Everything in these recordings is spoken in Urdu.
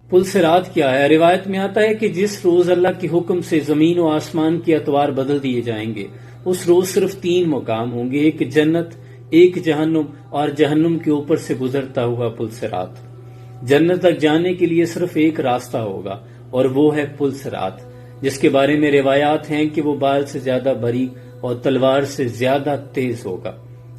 پل صراط کیا ہے؟ روایت میں آتا ہے کہ جس روز اللہ کے حکم سے زمین و آسمان کے اطوار بدل دیے جائیں گے، اس روز صرف 3 مقام ہوں گے، ایک جنت، ایک جہنم، اور جہنم کے اوپر سے گزرتا ہوا پل صراط۔ جنت تک جانے کے لیے صرف ایک راستہ ہوگا، اور وہ ہے پل صراط، جس کے بارے میں روایات ہیں کہ وہ بال سے زیادہ باریک اور تلوار سے زیادہ تیز ہوگا،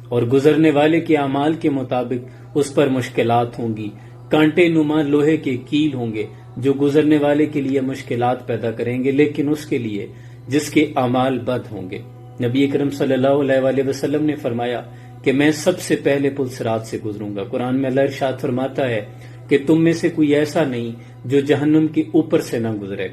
اور گزرنے والے کے اعمال کے مطابق اس پر مشکلات ہوں گی۔ کانٹے نما لوہے کے کیل ہوں گے جو گزرنے والے کے لیے مشکلات پیدا کریں گے، لیکن اس کے لیے جس کے اعمال بد ہوں گے۔ نبی اکرم صلی اللہ علیہ وآلہ وسلم نے فرمایا کہ میں سب سے پہلے پل صراط سے گزروں گا۔ قرآن میں اللہ ارشاد فرماتا ہے کہ تم میں سے کوئی ایسا نہیں جو جہنم کے اوپر سے نہ گزرے،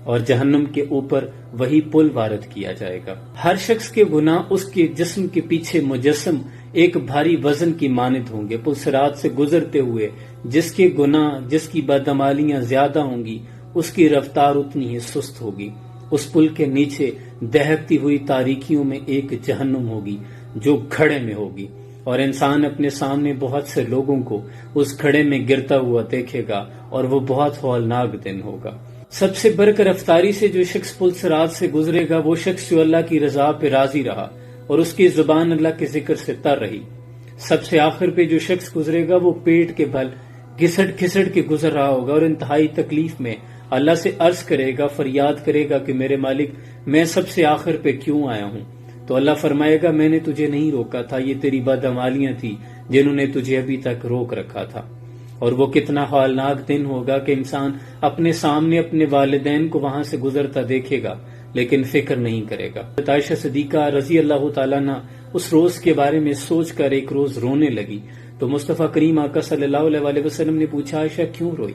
اور جہنم کے اوپر وہی پل وارد کیا جائے گا۔ ہر شخص کے گناہ اس کے جسم کے پیچھے مجسم ایک بھاری وزن کی مانند ہوں گے۔ پل صراط سے گزرتے ہوئے جس کے گناہ، جس کی بدعمالیاں زیادہ ہوں گی، اس کی رفتار اتنی ہی سست ہوگی۔ اس پل کے نیچے دہکتی ہوئی تاریکیوں میں ایک جہنم ہوگی جو گھڑے میں ہوگی، اور انسان اپنے سامنے بہت سے لوگوں کو اس گھڑے میں گرتا ہوا دیکھے گا، اور وہ بہت ہولناک دن ہوگا۔ سب سے برق رفتاری سے جو شخص پل صراط سے گزرے گا، وہ شخص جو اللہ کی رضا پہ راضی رہا اور اس کی زبان اللہ کے ذکر سے تر رہی۔ سب سے آخر پہ جو شخص گزرے گا، وہ پیٹ کے بل گھسٹ گھسٹ کے گزر رہا ہوگا، اور انتہائی تکلیف میں اللہ سے عرض کرے گا، فریاد کرے گا کہ میرے مالک، میں سب سے آخر پہ کیوں آیا ہوں؟ تو اللہ فرمائے گا، میں نے تجھے نہیں روکا تھا، یہ تیری بدعمالیاں تھی جنہوں نے تجھے ابھی تک روک رکھا تھا۔ اور وہ کتنا ہولناک دن ہوگا کہ انسان اپنے سامنے اپنے والدین کو وہاں سے گزرتا دیکھے گا لیکن فکر نہیں کرے گا۔ عائشہ صدیقہ رضی اللہ تعالیٰ عنہ اس روز کے بارے میں سوچ کر ایک روز رونے لگی، تو مصطفیٰ کریم آقا صلی اللہ علیہ وآلہ وسلم نے پوچھا، عائشہ کیوں روئی؟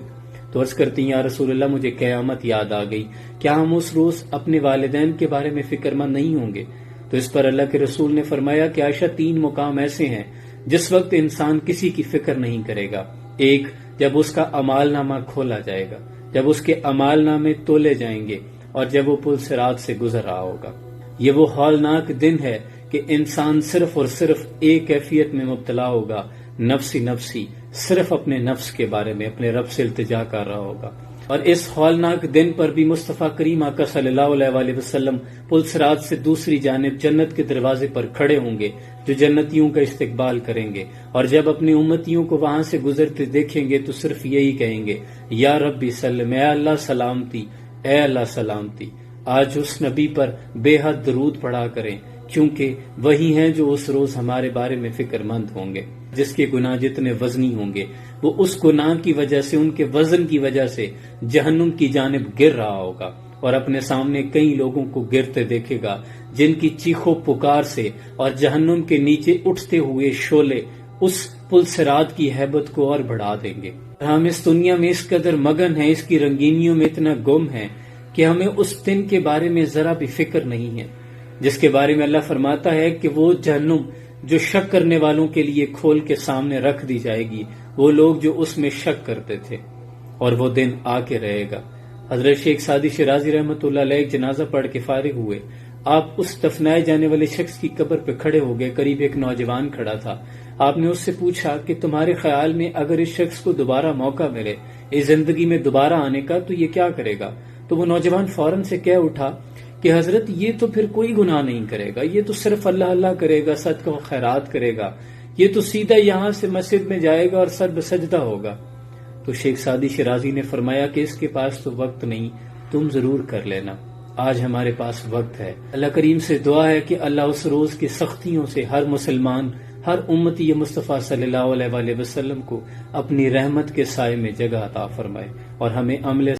تو عرض کرتی ہیں، یا رسول اللہ، مجھے قیامت یاد آ گئی، کیا ہم اس روز اپنے والدین کے بارے میں فکر مند نہیں ہوں گے؟ تو اس پر اللہ کے رسول نے فرمایا کہ عائشہ، 3 مقام ایسے ہیں جس وقت انسان کسی کی فکر نہیں کرے گا۔ ایک، جب اس کا اعمال نامہ کھولا جائے گا، جب اس کے اعمال نامے تولے جائیں گے، اور جب وہ پل صراط سے گزر رہا ہوگا۔ یہ وہ ہولناک دن ہے کہ انسان صرف اور صرف ایک کیفیت میں مبتلا ہوگا، نفسی نفسی، صرف اپنے نفس کے بارے میں اپنے رب سے التجا کر رہا ہوگا۔ اور اس ہولناک دن پر بھی مصطفیٰ کریم آقا صلی اللہ علیہ وآلہ وسلم پل صراط سے دوسری جانب جنت کے دروازے پر کھڑے ہوں گے جو جنتیوں کا استقبال کریں گے، اور جب اپنی امتیوں کو وہاں سے گزرتے دیکھیں گے تو صرف یہی کہیں گے، یا ربی سلم، اے اللہ سلامتی، اے اللہ سلامتی۔ آج اس نبی پر بے حد درود پڑھا کریں، کیونکہ وہی ہیں جو اس روز ہمارے بارے میں فکر مند ہوں گے۔ جس کے گناہ جتنے وزنی ہوں گے، وہ اس گناہ کی وجہ سے، ان کے وزن کی وجہ سے جہنم کی جانب گر رہا ہوگا، اور اپنے سامنے کئی لوگوں کو گرتے دیکھے گا جن کی چیخو پکار سے اور جہنم کے نیچے اٹھتے ہوئے شعلے اس پل صراط کی ہیبت کو اور بڑھا دیں گے۔ ہم اس دنیا میں اس قدر مگن ہیں، اس کی رنگینیوں میں اتنا گم ہیں کہ ہمیں اس دن کے بارے میں ذرا بھی فکر نہیں ہے، جس کے بارے میں اللہ فرماتا ہے کہ وہ جہنم جو شک کرنے والوں کے لیے کھول کے سامنے رکھ دی جائے گی، وہ لوگ جو اس میں شک کرتے تھے، اور وہ دن آ کے رہے گا۔ حضرت شیخ سعدی شیرازی رحمۃ اللہ علیہ ایک جنازہ پڑھ کے فارغ ہوئے، آپ اس دفنائے جانے والے شخص کی قبر پہ کھڑے ہو گئے، قریب ایک نوجوان کھڑا تھا۔ آپ نے اس سے پوچھا کہ تمہارے خیال میں اگر اس شخص کو دوبارہ موقع ملے اس زندگی میں دوبارہ آنے کا تو یہ کیا کرے گا؟ تو وہ نوجوان فوراً سے کہہ اٹھا کہ حضرت، یہ تو پھر کوئی گناہ نہیں کرے گا، یہ تو صرف اللہ اللہ کرے گا، صدقہ و خیرات کرے گا، یہ تو سیدھا یہاں سے مسجد میں جائے گا اور سر بسجدہ ہوگا۔ تو شیخ سعدی شیرازی نے فرمایا کہ اس کے پاس تو وقت نہیں، تم ضرور کر لینا، آج ہمارے پاس وقت ہے۔ اللہ کریم سے دعا ہے کہ اللہ اس روز کی سختیوں سے ہر مسلمان، ہر امتی مصطفیٰ صلی اللہ علیہ وآلہ وسلم کو اپنی رحمت کے سائے میں جگہ عطا فرمائے، اور ہمیں عمل